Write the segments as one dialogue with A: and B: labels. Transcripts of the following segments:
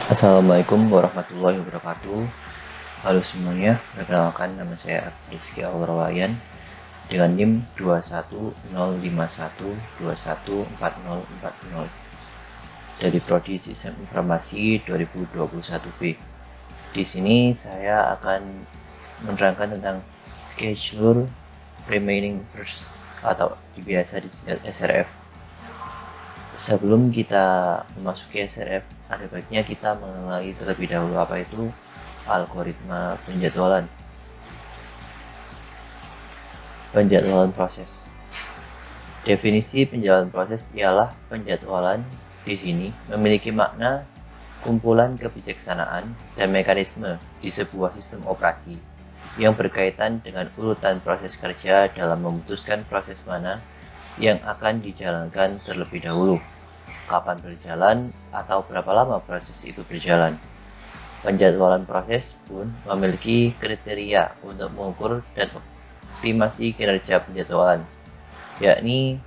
A: Assalamualaikum warahmatullahi wabarakatuh. Halo semuanya, perkenalkan nama saya Rizky Alrawayan dengan NIM 21051214040 dari Prodi Sistem Informasi 2021B. Di sini saya akan menerangkan tentang schedule remaining first atau biasa disingkat SRF. Sebelum kita memasuki SRF, ada baiknya kita mengenali terlebih dahulu apa itu algoritma penjadwalan. Penjadwalan proses. Definisi penjadwalan proses ialah penjadwalan di sini memiliki makna kumpulan kebijaksanaan dan mekanisme di sebuah sistem operasi yang berkaitan dengan urutan proses kerja dalam memutuskan proses mana yang akan dijalankan terlebih dahulu, kapan berjalan, atau berapa lama proses itu berjalan. Penjadwalan proses pun memiliki kriteria untuk mengukur dan optimasi kinerja penjadwalan, yakni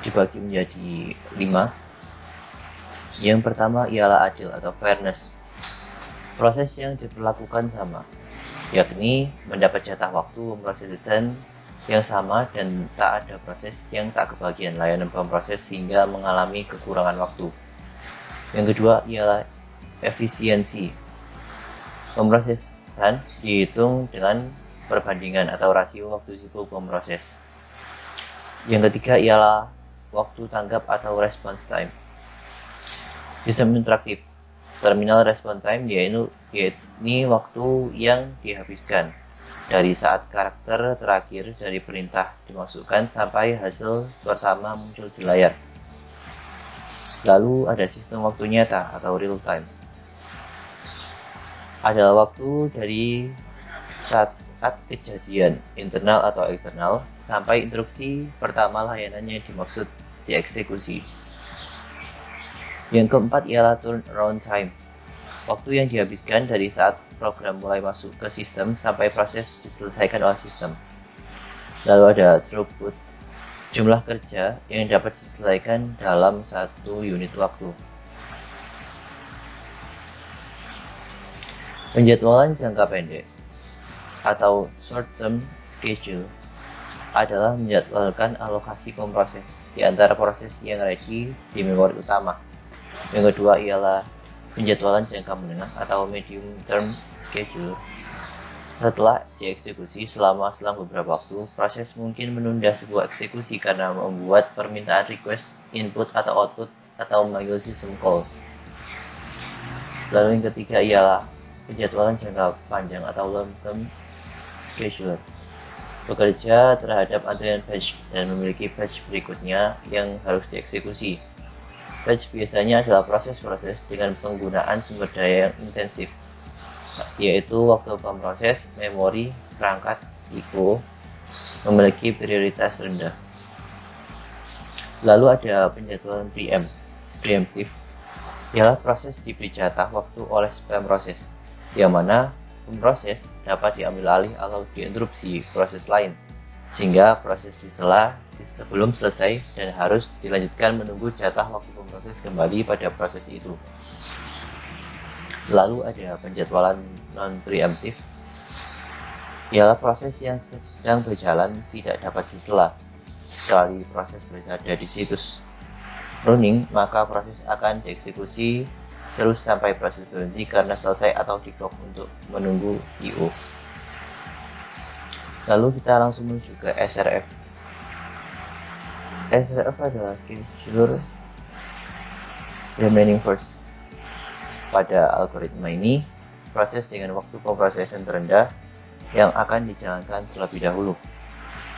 A: dibagi menjadi 5. Yang pertama ialah adil atau fairness. Proses yang diperlakukan sama, yakni mendapat jatah waktu pemrosesan yang sama dan tak ada proses yang tak kebagian layanan pemproses sehingga mengalami kekurangan waktu. Yang kedua ialah efisiensi. Pemrosesan dihitung dengan perbandingan atau rasio waktu sibuk pemproses. Yang ketiga ialah waktu tanggap atau response time. Sistem interaktif. Terminal response time yaitu waktu yang dihabiskan dari saat karakter terakhir dari perintah dimasukkan sampai hasil pertama muncul di layar. Lalu ada sistem waktu nyata atau real time. Adalah waktu dari saat kejadian internal atau eksternal sampai instruksi pertama layanan yang dimaksud dieksekusi. Yang keempat ialah turnaround time. Waktu yang dihabiskan dari saat program mulai masuk ke sistem sampai proses diselesaikan oleh sistem. Lalu ada throughput, jumlah kerja yang dapat diselesaikan dalam satu unit waktu. Penjadwalan jangka pendek atau short term schedule adalah menjadwalkan alokasi pemproses di antara proses yang ready di memori utama. Yang kedua ialah penjadwalan jangka menengah atau medium term schedule. Setelah dieksekusi selang beberapa waktu, proses mungkin menunda sebuah eksekusi karena membuat permintaan request input atau output atau memanggil sistem call. Lalu yang ketiga ialah penjadwalan jangka panjang atau long term schedule. Bekerja terhadap antrian batch dan memiliki batch berikutnya yang harus dieksekusi. Batch biasanya adalah proses-proses dengan penggunaan sumber daya yang intensif, yaitu waktu pemproses, memori, perangkat, IO, memiliki prioritas rendah. Lalu ada penjadwalan preemptive, ialah proses diberi jatah waktu oleh pemproses, yang mana pemproses dapat diambil alih atau diinterupsi proses lain, sehingga proses disela sebelum selesai dan harus dilanjutkan menunggu jatah waktu pemproses kembali pada proses itu. Lalu ada penjadwalan non-preemptive, ialah proses yang sedang berjalan tidak dapat disela. Sekali proses berada di situs running, maka proses akan dieksekusi terus sampai proses berhenti karena selesai atau di-block untuk menunggu IO. Lalu kita langsung menuju ke SRF. SRF adalah schedule remaining first. Pada algoritma ini, proses dengan waktu pemrosesan terendah yang akan dijalankan terlebih dahulu,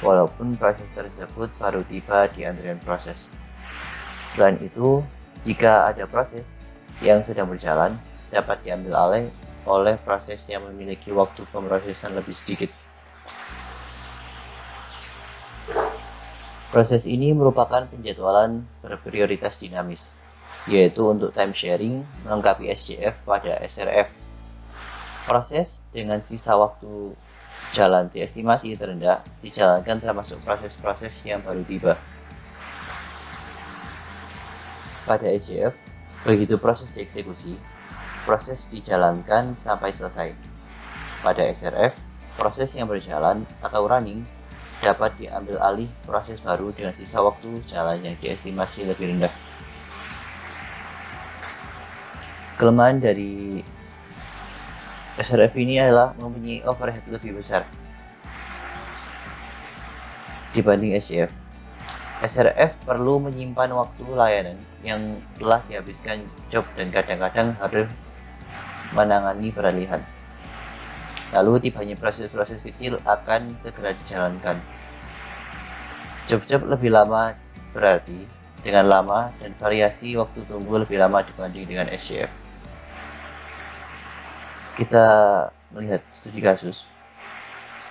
A: walaupun proses tersebut baru tiba di antrian proses. Selain itu, jika ada proses yang sedang berjalan, dapat diambil alih oleh proses yang memiliki waktu pemrosesan lebih sedikit. Proses ini merupakan penjadwalan berprioritas dinamis, yaitu untuk time sharing melengkapi SJF pada SRF. Proses dengan sisa waktu jalan diestimasi terendah dijalankan termasuk proses-proses yang baru tiba. Pada SJF, Begitu proses dieksekusi, proses dijalankan sampai selesai. Pada SRF, proses yang berjalan atau running dapat diambil alih proses baru dengan sisa waktu jalan yang diestimasi lebih rendah. Kelemahan dari SRF ini adalah mempunyai overhead lebih besar dibanding SCF. SRF perlu menyimpan waktu layanan yang telah dihabiskan job dan kadang-kadang harus menangani peralihan. Lalu tibanya proses-proses kecil akan segera dijalankan. Job-job lebih lama berarti dengan lama dan variasi waktu tunggu lebih lama dibanding dengan SCF. Kita melihat studi kasus.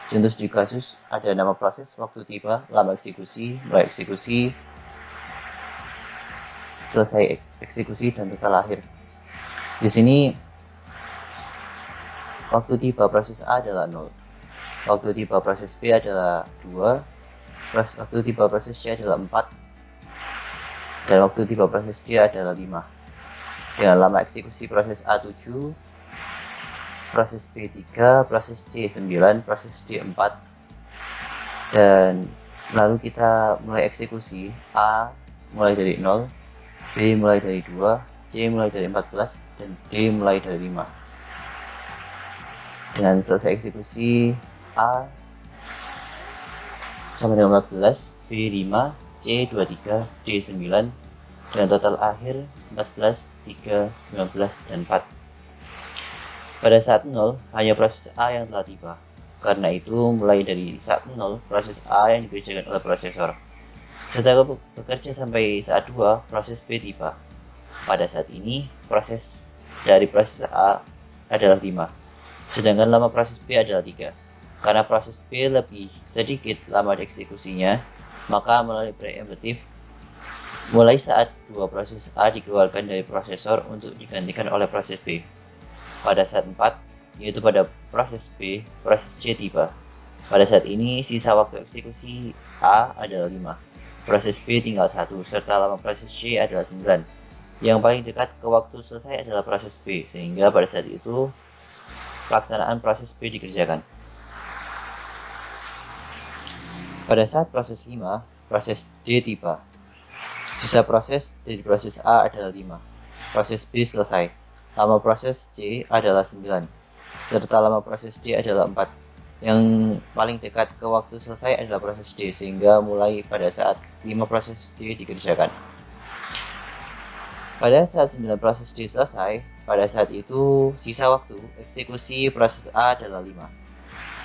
A: Contoh studi kasus ada nama proses, waktu tiba, lama eksekusi, mulai eksekusi, selesai eksekusi, dan total akhir. Di sini waktu tiba proses A adalah 0, waktu tiba proses B adalah 2, waktu tiba proses C adalah 4, dan waktu tiba proses D adalah 5. Dengan lama eksekusi proses A 7, proses B 3, proses C 9, proses D 4, dan lalu kita mulai eksekusi. A mulai dari 0, B mulai dari 2, C mulai dari 14, dan D mulai dari 5. Dengan selesai eksekusi, A sama dengan 14, B 5, C 23, D 9, dengan total akhir 14, 3, 19, dan 4. Pada saat 0, hanya proses A yang telah tiba. Karena itu, mulai dari saat 0, proses A yang dikerjakan oleh prosesor. Setelah bekerja sampai saat 2, proses B tiba. Pada saat ini, proses dari proses A adalah 5. Sedangkan lama proses B adalah 3. Karena proses B lebih sedikit lama dieksekusinya, maka melalui preemptif, mulai saat 2 proses A dikeluarkan dari prosesor untuk digantikan oleh proses B. Pada saat 4, yaitu pada proses B, proses C tiba. Pada saat ini, sisa waktu eksekusi A adalah 5. Proses B tinggal 1, serta lama proses C adalah 9. Yang paling dekat ke waktu selesai adalah proses B, sehingga pada saat itu, pelaksanaan proses B dikerjakan. Pada saat proses 5, proses D tiba. Sisa proses dari proses A adalah 5. Proses B selesai. Lama proses C adalah 9, serta lama proses D adalah 4. Yang paling dekat ke waktu selesai adalah proses D, sehingga mulai pada saat 5 proses D dikerjakan. Pada saat 9 proses D selesai, pada saat itu sisa waktu eksekusi proses A adalah 5,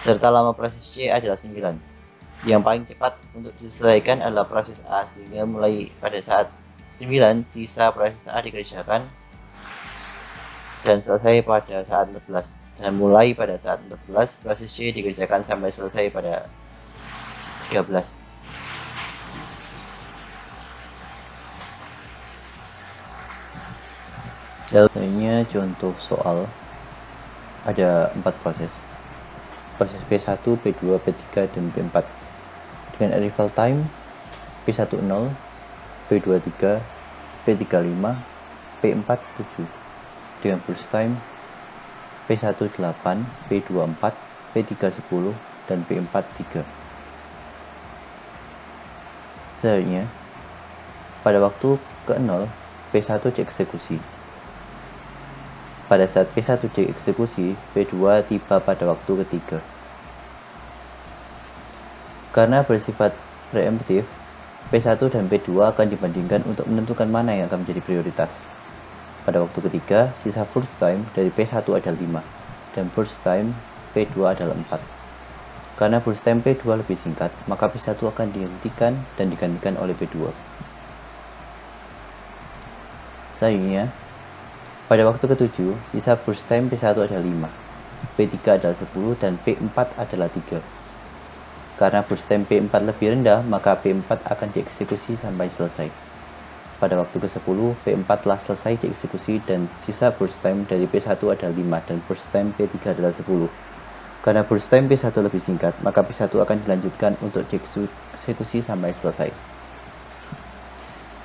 A: serta lama proses C adalah 9. Yang paling cepat untuk diselesaikan adalah proses A, sehingga mulai pada saat 9 sisa proses A dikerjakan dan selesai pada saat 14, dan mulai pada saat 14 proses C dikerjakan sampai selesai pada 13. Lainnya contoh soal ada 4 proses P1, P2, P3, dan P4 dengan arrival time P10, P23, P35, P4 7 dengan burst time P18, P24, P310, dan P4 3. Selanjutnya, pada waktu ke-0, P1 dieksekusi. Pada saat P1 dieksekusi, P2 tiba pada waktu ketiga. Karena bersifat preemptif, P1 dan P2 akan dibandingkan untuk menentukan mana yang akan menjadi prioritas. Pada waktu ketiga, sisa burst time dari P1 adalah 5, dan burst time P2 adalah 4. Karena burst time P2 lebih singkat, maka P1 akan dihentikan dan digantikan oleh P2. Selanjutnya, pada waktu ke-7, sisa burst time P1 adalah 5, P3 adalah 10, dan P4 adalah 3. Karena burst time P4 lebih rendah, maka P4 akan dieksekusi sampai selesai. Pada waktu ke-10, P4 telah selesai dieksekusi dan sisa burst time dari P1 adalah 5 dan burst time P3 adalah 10. Karena burst time P1 lebih singkat, maka P1 akan dilanjutkan untuk dieksekusi sampai selesai.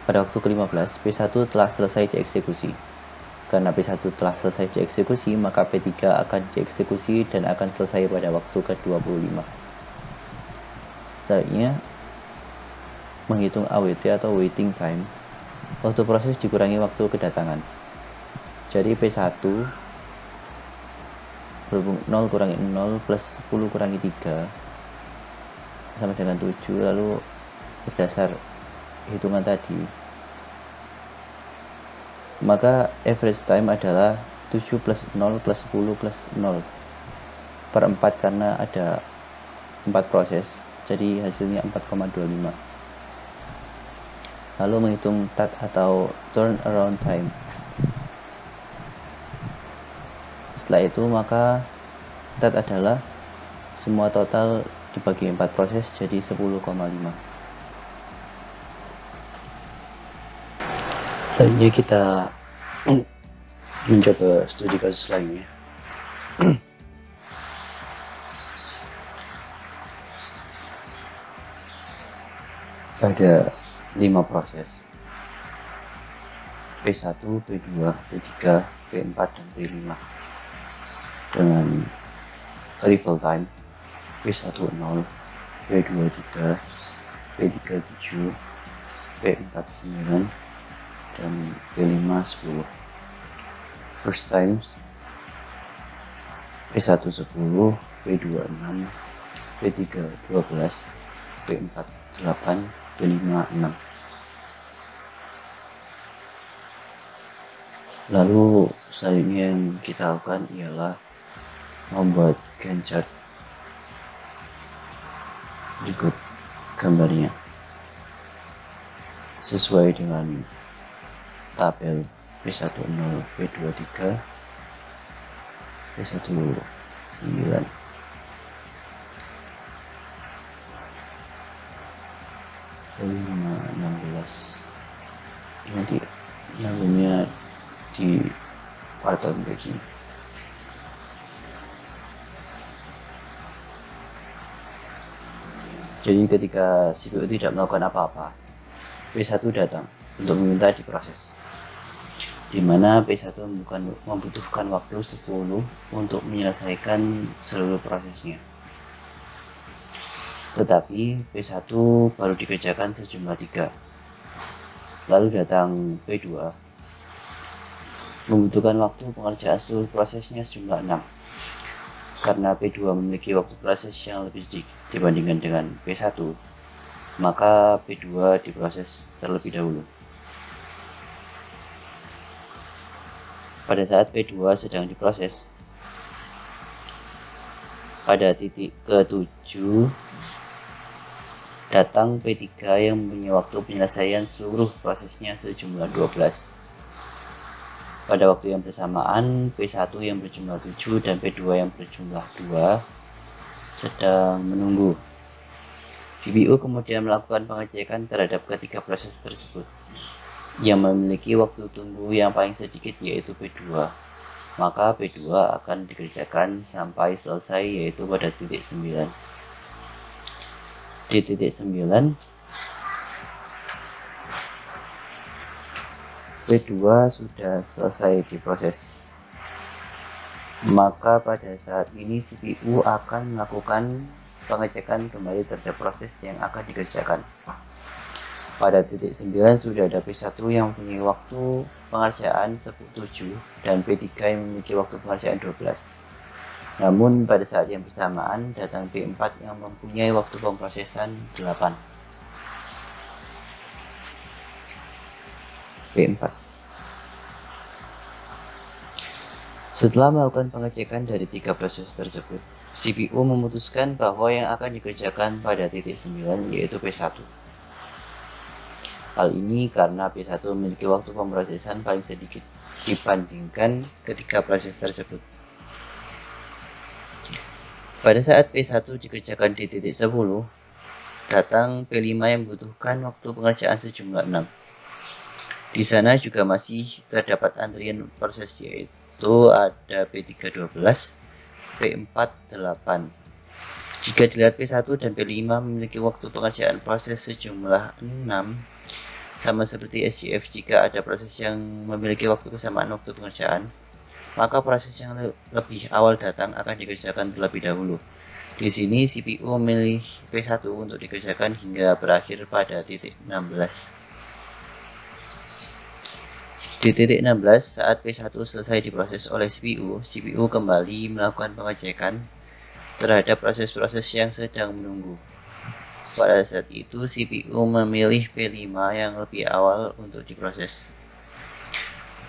A: Pada waktu ke-15, P1 telah selesai dieksekusi. Karena P1 telah selesai dieksekusi, maka P3 akan dieksekusi dan akan selesai pada waktu ke-25. Selanjutnya, menghitung AWT atau waiting time. Waktu proses dikurangi waktu kedatangan. Jadi P1 berhubung 0 kurangi 0 plus 10 kurangi 3 sama dengan 7, lalu berdasar hitungan tadi maka average time adalah 7 plus 0 plus 10 plus 0 per 4 karena ada 4 proses, jadi hasilnya 4,25. Lalu menghitung TAT atau turnaround time. Setelah itu maka TAT adalah semua total dibagi 4 proses jadi 10,5. Selanjutnya kita mencoba studi kasus lainnya. Ada 5 proses P1, P2, P3, P4, dan P5 dengan arrival time P1 0, P2 3, P3 7, P4 9, dan P5 10. First times P1 10, P2 6, P3 12, P4 8, P5 6. Lalu selanjutnya yang kita lakukan ialah membuat Gantt chart berikut gambarnya sesuai dengan tabel P10, P23, P19, P5, 16. Nanti nyambungnya di pattern begini. Jadi ketika CPU tidak melakukan apa-apa, P1 datang untuk meminta diproses, di mana P1 membutuhkan waktu 10 untuk menyelesaikan seluruh prosesnya. Tetapi P1 baru dikerjakan sejumlah 3. Lalu datang P2, membutuhkan waktu pengerjaan seluruh prosesnya sejumlah 6. Karena P2 memiliki waktu proses yang lebih sedikit dibandingkan dengan P1, maka P2 diproses terlebih dahulu. Pada saat P2 sedang diproses, pada titik ke-7 datang P3 yang mempunyai waktu penyelesaian seluruh prosesnya sejumlah 12. Pada waktu yang bersamaan, P1 yang berjumlah 7 dan P2 yang berjumlah 2 sedang menunggu. CPU kemudian melakukan pengecekan terhadap ketiga proses tersebut yang memiliki waktu tunggu yang paling sedikit yaitu P2. Maka P2 akan dikerjakan sampai selesai yaitu pada titik 9. Di titik 9, P2 sudah selesai diproses. Maka pada saat ini CPU akan melakukan pengecekan kembali terhadap proses yang akan dikerjakan. Pada titik 9 sudah ada P1 yang mempunyai waktu pengerjaan 7 dan P3 yang memiliki waktu pengerjaan 12. Namun pada saat yang bersamaan datang P4 yang mempunyai waktu pemrosesan 8. P4. Setelah melakukan pengecekan dari 3 proses tersebut, CPU memutuskan bahwa yang akan dikerjakan pada titik 9 yaitu P1. Hal ini karena P1 memiliki waktu pemrosesan paling sedikit dibandingkan ketiga proses tersebut. Pada saat P1 dikerjakan di titik 10, datang P5 yang membutuhkan waktu pengerjaan sejumlah 6. Di sana juga masih terdapat antrian proses yaitu ada P3 12, P4 8. Jika dilihat P1 dan P5 memiliki waktu pengerjaan proses sejumlah 6, Sama seperti SJF, jika ada proses yang memiliki waktu kesamaan waktu pengerjaan, maka proses yang lebih awal datang akan dikerjakan terlebih dahulu. Di sini CPU memilih P1 untuk dikerjakan hingga berakhir pada titik 16. Di titik 16, saat P1 selesai diproses oleh CPU kembali melakukan pengecekan terhadap proses-proses yang sedang menunggu. Pada saat itu, CPU memilih P5 yang lebih awal untuk diproses.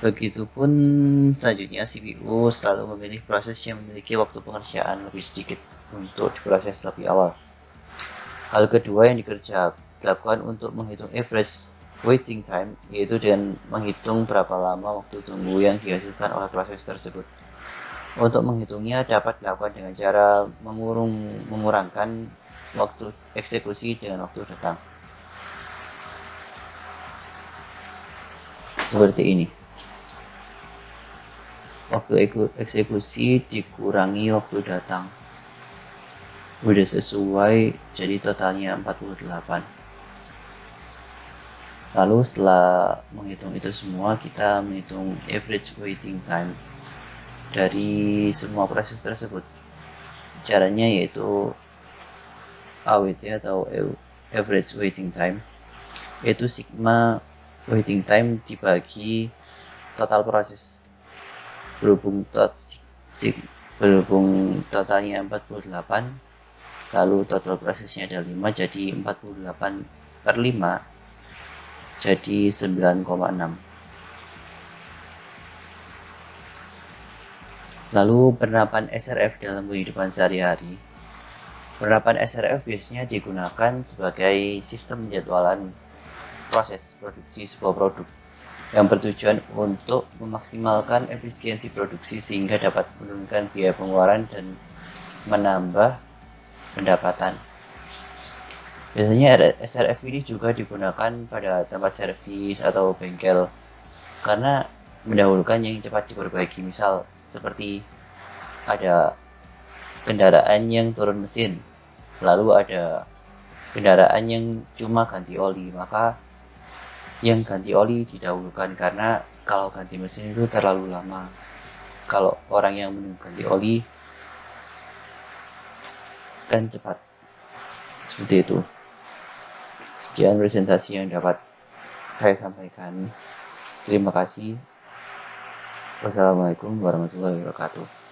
A: Begitupun selanjutnya, CPU selalu memilih proses yang memiliki waktu pengerjaan lebih sedikit untuk diproses lebih awal. Hal kedua yang dilakukan untuk menghitung average waiting time, yaitu dengan menghitung berapa lama waktu tunggu yang dihasilkan oleh proses tersebut. Untuk menghitungnya dapat dilakukan dengan cara mengurangkan waktu eksekusi dengan waktu datang. Seperti ini. Waktu eksekusi dikurangi waktu datang. Udah sesuai, jadi totalnya 48. Lalu setelah menghitung itu semua, kita menghitung average waiting time dari semua proses tersebut. Caranya yaitu AWT atau average waiting time, yaitu sigma waiting time dibagi total proses. Berhubung totalnya 48, lalu total prosesnya ada 5, jadi 48 per 5 jadi 9,6. Lalu penerapan SRF dalam kehidupan sehari-hari. Penerapan SRF biasanya digunakan sebagai sistem penjadwalan proses produksi sebuah produk yang bertujuan untuk memaksimalkan efisiensi produksi sehingga dapat menurunkan biaya pengeluaran dan menambah pendapatan. Biasanya SRF ini juga digunakan pada tempat servis atau bengkel karena mendahulukan yang cepat diperbaiki. Misal seperti ada kendaraan yang turun mesin, lalu ada kendaraan yang cuma ganti oli, maka yang ganti oli didahulukan karena kalau ganti mesin itu terlalu lama. Kalau orang yang menunggu ganti oli kan cepat. Seperti itu. Sekian presentasi yang dapat saya sampaikan. Terima kasih. Wassalamualaikum warahmatullahi wabarakatuh.